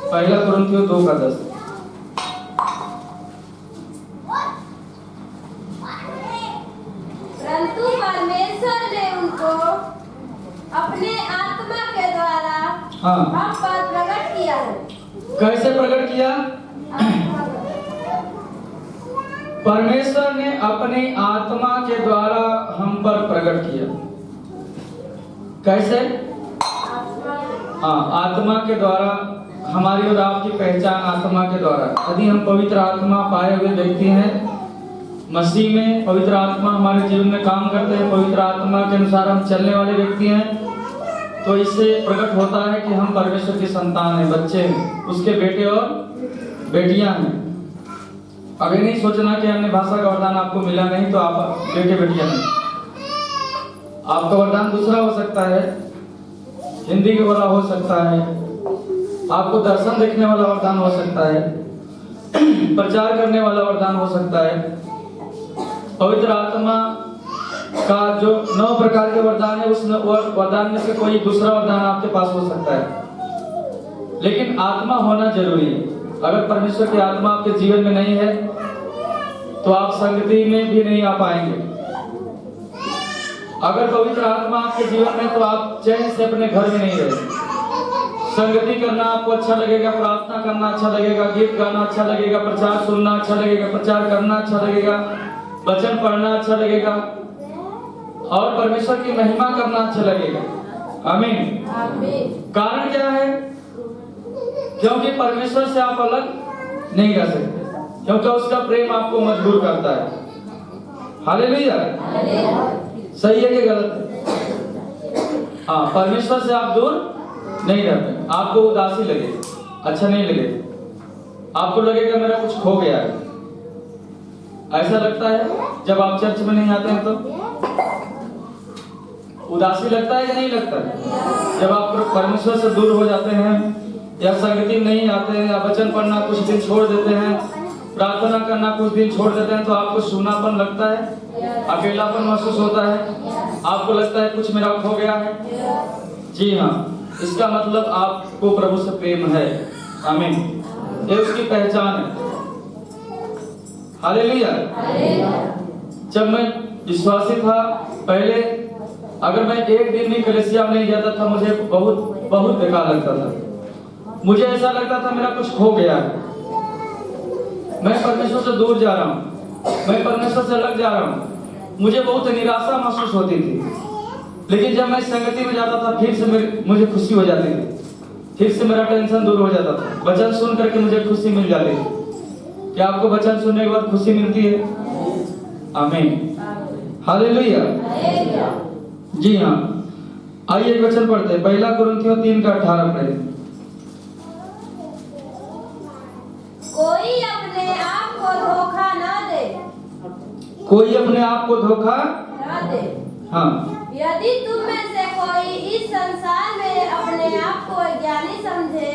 पहला कुरिन्थियों 2:10। परंतु परमेश्वर ने उनको अपने आत्मा के द्वारा हम पर प्रकट किया है। कैसे प्रकट किया? परमेश्वर ने अपनी आत्मा के द्वारा हम पर प्रकट किया। कैसे? आत्मा के द्वारा। हमारी और आपकी पहचान आत्मा के द्वारा। यदि हम पवित्र आत्मा पाए हुए व्यक्ति हैं, मसीह में पवित्र आत्मा हमारे जीवन में काम करते हैं, पवित्र आत्मा के अनुसार हम चलने वाले व्यक्ति हैं, तो इससे प्रकट होता है कि हम परमेश्वर की संतान हैं, बच्चे हैं, उसके बेटे और बेटियां हैं। अभी नहीं सोचना कि अन्य भाषा का वरदान आपको मिला नहीं तो आप बेटे बेटियां नहीं। आपका वरदान दूसरा हो सकता है, हिंदी के वाला हो सकता है, आपको दर्शन देखने वाला वरदान हो सकता है, प्रचार करने वाला वरदान हो सकता है। पवित्र आत्मा का जो 9 प्रकार के वरदान है, उस वरदान में से कोई दूसरा वरदान आपके पास हो सकता है, लेकिन आत्मा होना जरूरी है। अगर परमेश्वर की आत्मा आपके जीवन में नहीं है तो आप संगति में भी नहीं आ पाएंगे। अगर पवित्र आत्मा आपके जीवन में तो आप चैन से अपने घर में नहीं रहे। संगति करना आपको अच्छा लगेगा, प्रार्थना करना अच्छा लगेगा, गीत गाना अच्छा लगेगा, प्रचार सुनना अच्छा लगेगा, प्रचार करना अच्छा लगेगा, वचन पढ़ना अच्छा लगेगा और परमेश्वर की महिमा करना अच्छा लगेगा। आमीन। कारण क्या है? क्योंकि परमेश्वर से आप अलग नहीं रह सकते, क्योंकि उसका प्रेम आपको मजबूर करता है। हालेलुया। सही है कि गलत है? परमेश्वर से आप दूर नहीं रहते। आपको उदासी लगे, अच्छा नहीं लगे, आपको लगेगा मेरा कुछ खो गया है। ऐसा लगता है जब आप चर्च में नहीं आते हैं तो उदासी लगता है कि नहीं लगता है? जब आप परमेश्वर से दूर हो जाते हैं या संगति में नहीं आते हैं या वचन पढ़ना कुछ दिन छोड़ देते हैं, प्रार्थना करना कुछ दिन छोड़ देते हैं, तो आपको सूनापन लगता है, अकेलापन महसूस होता है, आपको लगता है कुछ मेरा खो गया है। जी हाँ, इसका मतलब आपको प्रभु से प्रेम है। आमीन। ये उसकी पहचान है। हालेलुया। जब मैं विश्वासी था, पहले अगर मैं एक दिन भी कलीसिया में नहीं जाता था, मुझे बहुत बहुत बेकार लगता था। मुझे ऐसा लगता था मेरा कुछ खो गया है, मैं परमेश्वर से दूर जा रहा हूँ, मैं परमेश्वर से अलग जा रहा हूँ। मुझे बहुत निराशा महसूस होती थी। लेकिन जब मैं संगति में जाता था, फिर से मुझे खुशी हो जाती थी, फिर से मेरा टेंशन दूर हो जाता था। वचन सुन करके मुझे खुशी मिल जाती थी। क्या आपको वचन सुनने के बाद खुशी मिलती है? आमीन। हालेलुया। जी हाँ, आइए एक वचन पढ़ते हैं। पहला कुरिन्थियों 3:18 पढ़े। कोई अपने आप को धोखा न दे। कोई अपने आप को धोखा न दे। हाँ। यदि तुम में से कोई इस संसार में अपने आप को ज्ञानी समझे,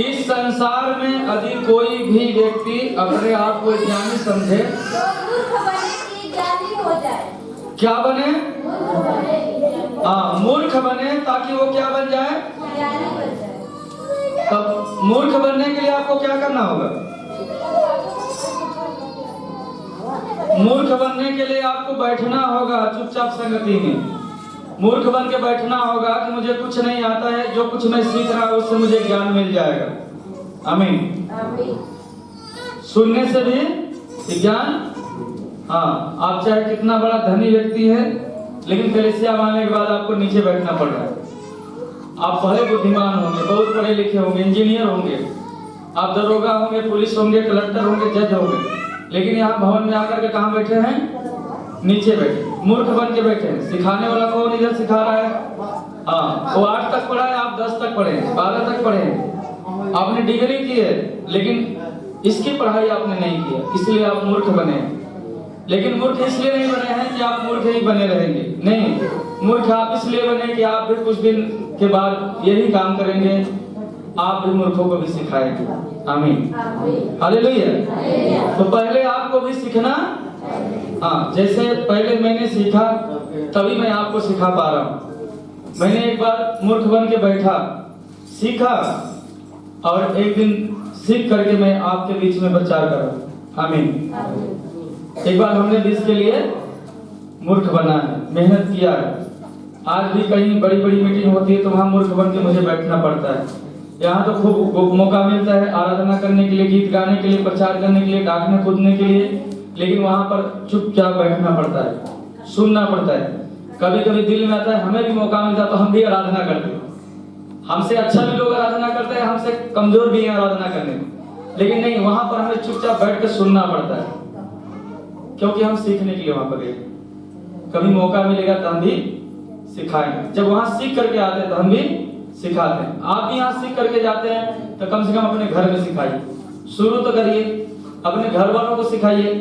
इस संसार में यदि कोई भी व्यक्ति अपने आप को ज्ञानी समझे, तो मूर्ख बने कि ज्ञानी हो जाए। क्या बने? मूर्ख बने कि ज्ञानी। मूर्ख बने ताकि वो क्या बन जाए? ज्ञानी बन जाए। तब मूर्ख बनने के लिए आपको क्या करना होगा? मूर्ख बनने के लिए आपको बैठना होगा चुपचाप संगति में। मूर्ख बन के बैठना होगा कि मुझे कुछ नहीं आता है, जो कुछ मैं सीख रहा हूं उससे मुझे ज्ञान मिल जाएगा। आमीन। सुनने से भी ज्ञान। हाँ, आप चाहे कितना बड़ा धनी व्यक्ति है, लेकिन कलीसिया आने के बाद आपको नीचे बैठना पड़ रहा है। आप बड़े बुद्धिमान होंगे, बहुत पढ़े लिखे होंगे, इंजीनियर होंगे, आप दरोगा होंगे, पुलिस होंगे, कलेक्टर होंगे, जज होंगे, लेकिन यहाँ भवन में आकर के कहाँ बैठे हैं? नीचे बैठे, मूर्ख बन के बैठे हैं। सिखाने वाला कौन इधर सिखा रहा है? हाँ, वो 8 तक पढ़ा है, आप 10 तक पढ़े हैं, 12 तक पढ़े हैं, आपने डिग्री की है, लेकिन इसकी पढ़ाई आपने नहीं किया, इसलिए आप मूर्ख बने हैं। लेकिन मूर्ख इसलिए नहीं बने हैं कि आप मूर्ख ही बने रहेंगे, नहीं, मूर्ख आप इसलिए बने कि आप भी कुछ दिन के बाद यही काम करेंगे, आप भी मूर्खों को भी सिखाएंगे। आमीन। हालेलुया। तो पहले आपको भी सीखना। हाँ, जैसे पहले मैंने सीखा तभी मैं आपको सिखा पा रहा हूँ। मैंने एक बार मूर्ख बन के बैठा, सीखा, और एक दिन सीख करके मैं आपके बीच में प्रचार करूं। आमीन। एक बार हमने देश के लिए मूर्ख बना है, मेहनत किया है। आज भी कहीं बड़ी बड़ी मीटिंग होती है तो वहाँ मूर्ख बन के मुझे बैठना पड़ता है। यहाँ तो खूब मौका मिलता है आराधना करने के लिए, गीत गाने के लिए, प्रचार करने के लिए, डाकने कूदने के लिए, लेकिन वहाँ पर चुपचाप बैठना पड़ता है, सुनना पड़ता है। कभी कभी दिल में आता है हमें भी मौका मिलता तो हम भी आराधना करते। हमसे अच्छा भी लोग आराधना करते हैं, हमसे कमजोर भी हैं आराधना करने में, लेकिन नहीं, वहाँ पर हमें चुपचाप बैठ कर सुनना पड़ता है, क्योंकि हम सीखने के लिए वहाँ पर गए। कभी मौका मिलेगा तो हम भी सिखाएंगे। जब वहाँ सीख करके आते हैं तो हम भी सिखाते हैं। आप भी यहाँ सीख करके जाते हैं तो कम से कम अपने घर में सिखाइए। शुरू तो करिए, अपने घर वालों को सिखाइए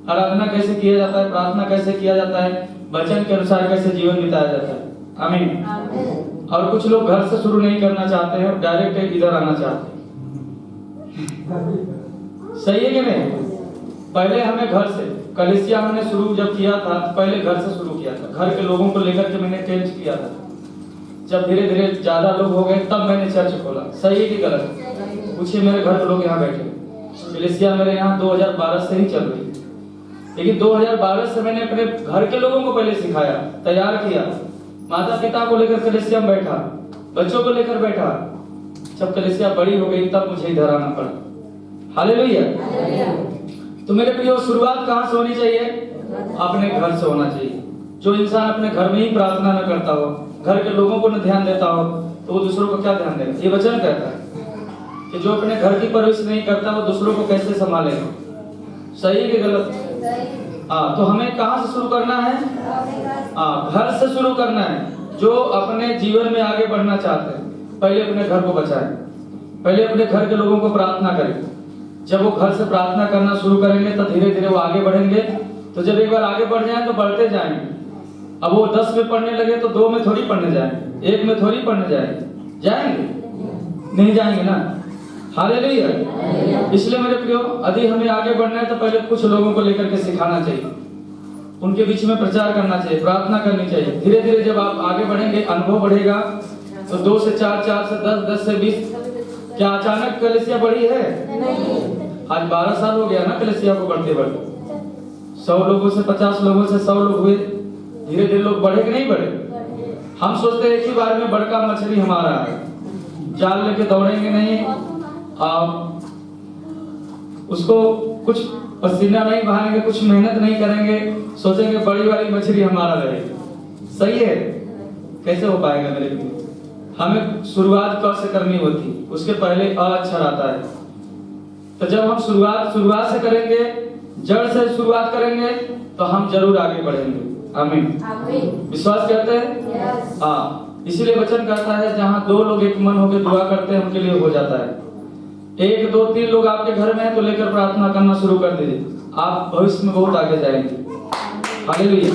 आराधना कैसे किया जाता है, प्रार्थना कैसे किया जाता है, वचन के अनुसार कैसे जीवन बिताया जाता है। आमीन। और कुछ लोग घर से शुरू नहीं करना चाहते हैं, डायरेक्ट इधर आना चाहते हैं। सही है कि नहीं? पहले हमें घर से, कलीसिया हमने शुरू जब किया था पहले घर से शुरू किया था। घर के लोगों को लेकर के मैंने टेंट किया था। जब धीरे धीरे ज्यादा लोग हो गए तब मैंने चर्च खोला। सही है कि गलत? पूछिए मेरे घर के लोग यहाँ बैठे। कलीसिया मेरे यहाँ 2012 से ही चल रही, लेकिन 2012 से मैंने अपने घर के लोगों को पहले सिखाया, तैयार किया। माता पिता को लेकर कलीसिया में बैठा, बच्चों को लेकर बैठा। जब कलीसिया बड़ी हो गई तब मुझे इधर आना पड़ा। हालेलुया। तो मेरे प्रियो, शुरुआत कहाँ से होनी चाहिए? अपने घर से होना चाहिए। जो इंसान अपने घर में ही प्रार्थना न करता हो, घर के लोगों को न ध्यान देता हो, तो वो दूसरों को क्या ध्यान देगा? ये वचन कहता है कि जो अपने घर की परवरिश नहीं करता वो दूसरों को कैसे संभालेगा। सही है कि गलत? हाँ, तो हमें कहाँ से शुरू करना है? हाँ, घर से शुरू करना है। जो अपने जीवन में आगे बढ़ना चाहते हैं पहले अपने घर को बचाएं, पहले अपने घर के लोगों को प्रार्थना करें। जब वो घर से प्रार्थना करना शुरू करेंगे तो धीरे धीरे वो आगे बढ़ेंगे। तो जब एक बार आगे बढ़ जाएं तो बढ़ते जाएंगे। अब वो 10 में पढ़ने लगे तो 2 में थोड़ी पढ़ने जाएंगे, 1 में थोड़ी पढ़ने जाएंगे, नहीं जाएंगे ना। हालेलुया। इसलिए मेरे प्रियो, यदि हमें आगे बढ़ना है तो पहले कुछ लोगों को लेकर के सिखाना चाहिए, उनके बीच में प्रचार करना चाहिए, प्रार्थना करनी चाहिए। धीरे धीरे जब आप आगे बढ़ेंगे, अनुभव बढ़ेगा, तो 2 से 4, 4 से 10, 10 से 20। क्या अचानक कलीसिया बढ़ी है? नहीं। आज 12 साल हो गया ना कलीसिया को बढ़ते बढ़ते। 100 लोगों से 50 लोगों से 100 लोग हुए। धीरे धीरे लोग बढ़े कि नहीं बढ़े? हम सोचते हैं एक ही बार में बड़का मछली हमारा है, जाल लेके दौड़ेंगे नहीं, आप उसको कुछ पसीना नहीं बहाएंगे, कुछ मेहनत नहीं करेंगे, सोचेंगे बड़ी वाली मछली हमारा रहेगी। सही है? कैसे हो पाएगा मेरे लिए? हमें शुरुआत क से करनी होती, उसके पहले अ अक्षर आता है। तो जब हम शुरुआत से करेंगे, जड़ से शुरुआत करेंगे, तो हम जरूर आगे बढ़ेंगे। आमीन। विश्वास करते हैं? हाँ, इसीलिए वचन कहता है जहाँ 2 लोग एक मन होकर दुआ करते हैं उनके लिए हो जाता है। 1, 2, 3 लोग आपके घर में हैं तो लेकर प्रार्थना करना शुरू कर दीजिए, आप भविष्य में बहुत आगे जाएंगे। हालेलुया।